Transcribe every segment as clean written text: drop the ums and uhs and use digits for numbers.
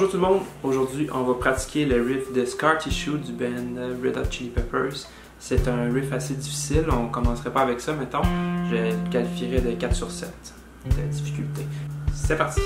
Bonjour tout le monde, aujourd'hui on va pratiquer le riff de Scar Tissue du band Red Hot Chili Peppers. C'est un riff assez difficile, on commencerait pas avec ça mettons, je le qualifierais de 4 sur 7 de difficulté. C'est parti!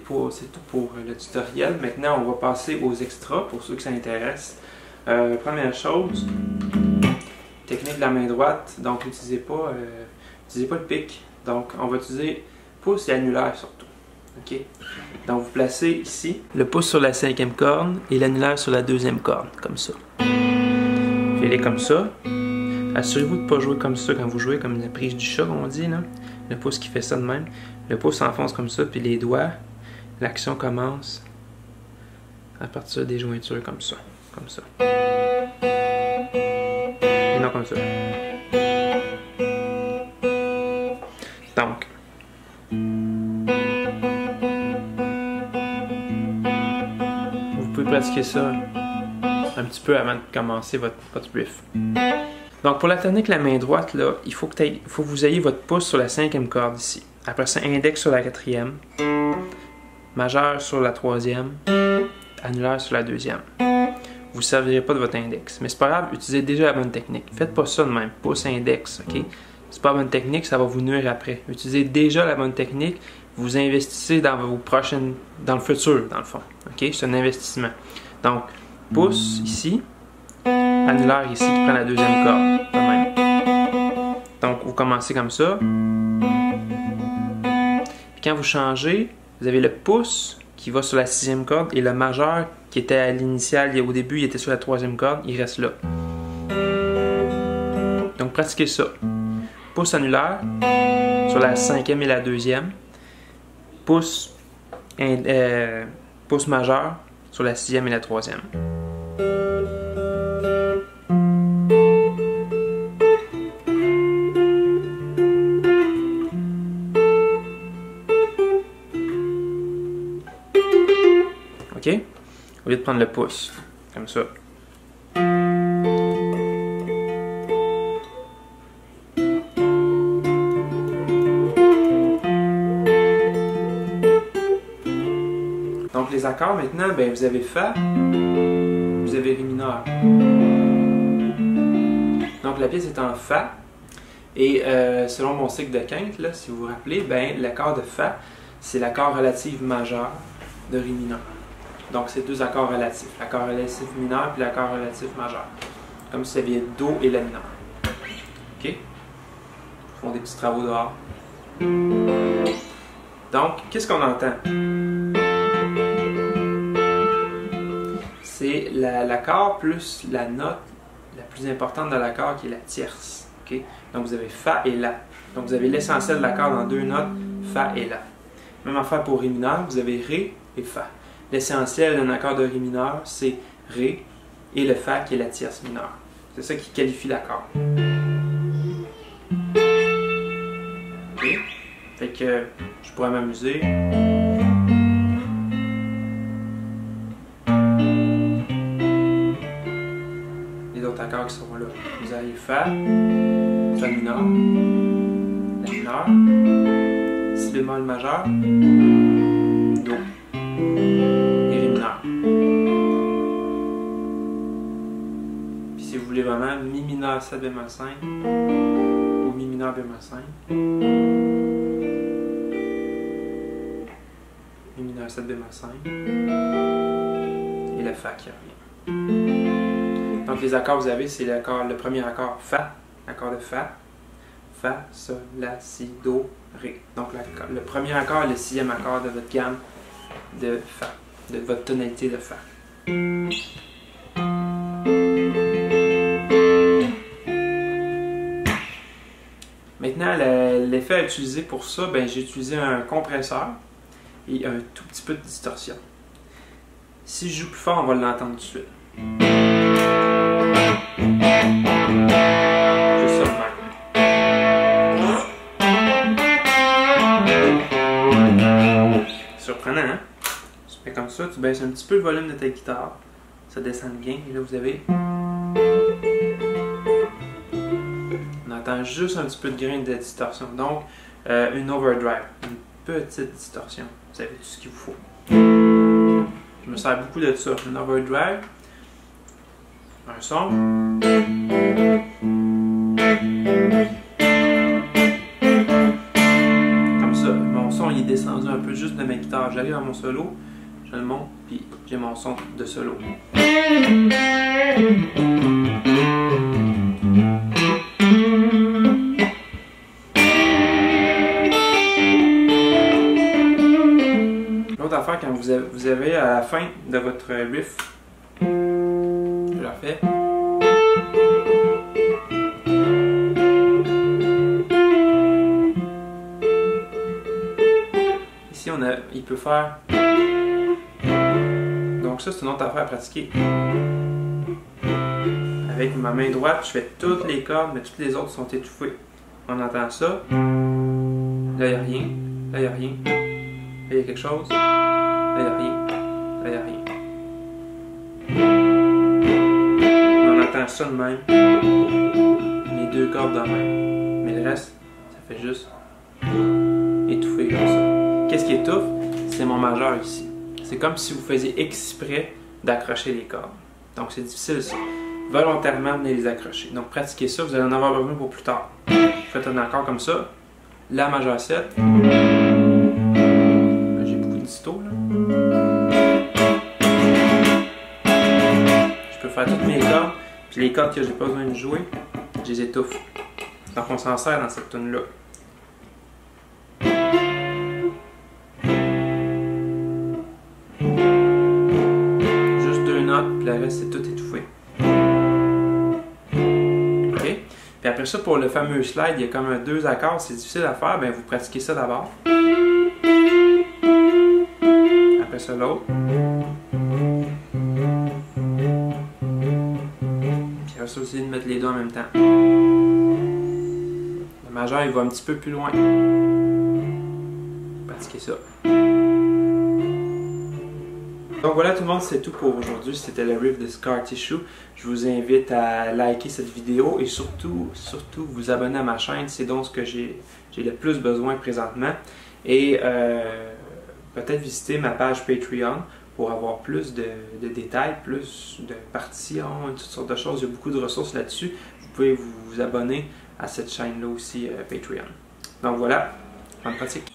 tout pour le tutoriel. Maintenant, on va passer aux extras pour ceux que ça intéresse. Première chose, technique de la main droite. Donc, n'utilisez pas le pic. Donc, on va utiliser pouce et annulaire surtout. OK? Donc, vous placez ici le pouce sur la 5e corde et l'annulaire sur la 2e corde, comme ça. Faites-les comme ça. Assurez-vous de ne pas jouer comme ça quand vous jouez, comme la prise du chat, comme on dit, là. Le pouce qui fait ça de même. Le pouce s'enfonce comme ça, puis les doigts, l'action commence à partir des jointures comme ça. Comme ça. Et non comme ça. Donc. Vous pouvez pratiquer ça un petit peu avant de commencer votre riff. Donc pour la technique la main droite, là, il faut que vous ayez votre pouce sur la 5e corde ici. Après ça, index sur la 4e, majeur sur la 3e, annulaire sur la 2e. Vous ne servirez pas de votre index. Mais c'est pas grave, utilisez déjà la bonne technique. Faites pas ça de même, pouce index, ok? C'est pas la bonne technique, ça va vous nuire après. Utilisez déjà la bonne technique, vous investissez dans dans le futur, dans le fond. Ok? C'est un investissement. Donc, pouce ici, annulaire ici qui prend la 2e corde. De même. Donc, vous commencez comme ça. Puis quand vous changez, vous avez le pouce qui va sur la 6e corde et le majeur qui était à l'initiale, au début, il était sur la 3e corde, il reste là. Donc, pratiquez ça. Pouce annulaire sur la 5e et la 2e. Pouce majeur sur la 6e et la 3e. OK? Au lieu de prendre le pouce, comme ça. Donc les accords maintenant, ben, vous avez Fa, vous avez Ré mineur. Donc la pièce est en Fa. Et selon mon cycle de quinte, là, si vous vous rappelez, ben, l'accord de Fa, c'est l'accord relatif majeur de Ré mineur. Donc, c'est deux accords relatifs. L'accord relatif mineur puis l'accord relatif majeur. Comme si ça vient Do et La mineur. OK? Ils font des petits travaux dehors. Donc, qu'est-ce qu'on entend? C'est l'accord plus la note la plus importante de l'accord qui est la tierce. OK? Donc, vous avez Fa et La. Donc, vous avez l'essentiel de l'accord dans deux notes, Fa et La. Même affaire pour Ré mineur, vous avez Ré et Fa. L'essentiel d'un accord de Ré mineur, c'est Ré et le Fa qui est la tierce mineure. C'est ça qui qualifie l'accord. Okay. Fait que je pourrais m'amuser. Les autres accords qui seront là. Vous avez Fa, Fa mineur, La mineur, Si bémol majeur, Do. Et Ré mineur. Puis si vous voulez vraiment Mi mineur 7 bémol 5 ou Mi mineur bémol 5. Mi mineur 7 bémol 5 et le Fa qui revient. Donc les accords que vous avez, c'est le premier accord Fa, l'accord de Fa, Fa, Sol, La, Si, Do, Ré. Donc le premier accord est le 6e accord de votre gamme de Fa, de votre tonalité de Fa. Maintenant, l'effet à utiliser pour ça, ben, j'ai utilisé un compresseur et un tout petit peu de distorsion. Si je joue plus fort, on va l'entendre tout de suite. Juste ça de même. Surprenant, hein? Tu fais comme ça, tu baisses un petit peu le volume de ta guitare, ça descend bien, et là vous avez... On entend juste un petit peu de grain de distorsion, donc une overdrive, une petite distorsion, vous avez tout ce qu'il vous faut. Je me sers beaucoup de ça, une overdrive, un son, comme ça, mon son il est descendu un peu juste de ma guitare. J'arrive à mon solo, je le monte, puis j'ai mon son de solo. L'autre affaire, quand vous avez à la fin de votre riff, je le refais. Ici, il peut faire. Donc ça, c'est une autre affaire à pratiquer. Avec ma main droite, je fais toutes les cordes, mais toutes les autres sont étouffées. On entend ça. Là, il n'y a rien. Là, il n'y a rien. Là, il y a quelque chose. Là, il n'y a rien. Là, il n'y a rien. On entend ça de même. Les deux cordes de même. Mais le reste, ça fait juste étouffer comme ça. Qu'est-ce qui étouffe? C'est mon majeur ici. C'est comme si vous faisiez exprès d'accrocher les cordes. Donc c'est difficile ça. Volontairement, venez les accrocher. Donc pratiquez ça, vous allez en avoir besoin pour plus tard. Faites un accord comme ça. La majeur 7. J'ai beaucoup de disto là. Je peux faire toutes mes cordes. Puis les cordes que j'ai pas besoin de jouer, je les étouffe. Donc on s'en sert dans cette tune là. Puis le reste c'est tout étouffé. Ok. Puis après ça, pour le fameux slide, il y a comme deux accords, c'est difficile à faire, ben vous pratiquez ça d'abord. Après ça l'autre. Puis après ça aussi de mettre les deux en même temps. Le majeur il va un petit peu plus loin. Pratiquez ça. Donc voilà tout le monde, c'est tout pour aujourd'hui. C'était le riff de Scar Tissue. Je vous invite à liker cette vidéo et surtout vous abonner à ma chaîne. C'est donc ce que j'ai le plus besoin présentement. Et peut-être visiter ma page Patreon pour avoir plus de détails, plus de parties, toutes sortes de choses. Il y a beaucoup de ressources là-dessus. Vous pouvez vous abonner à cette chaîne-là aussi, Patreon. Donc voilà, bonne pratique.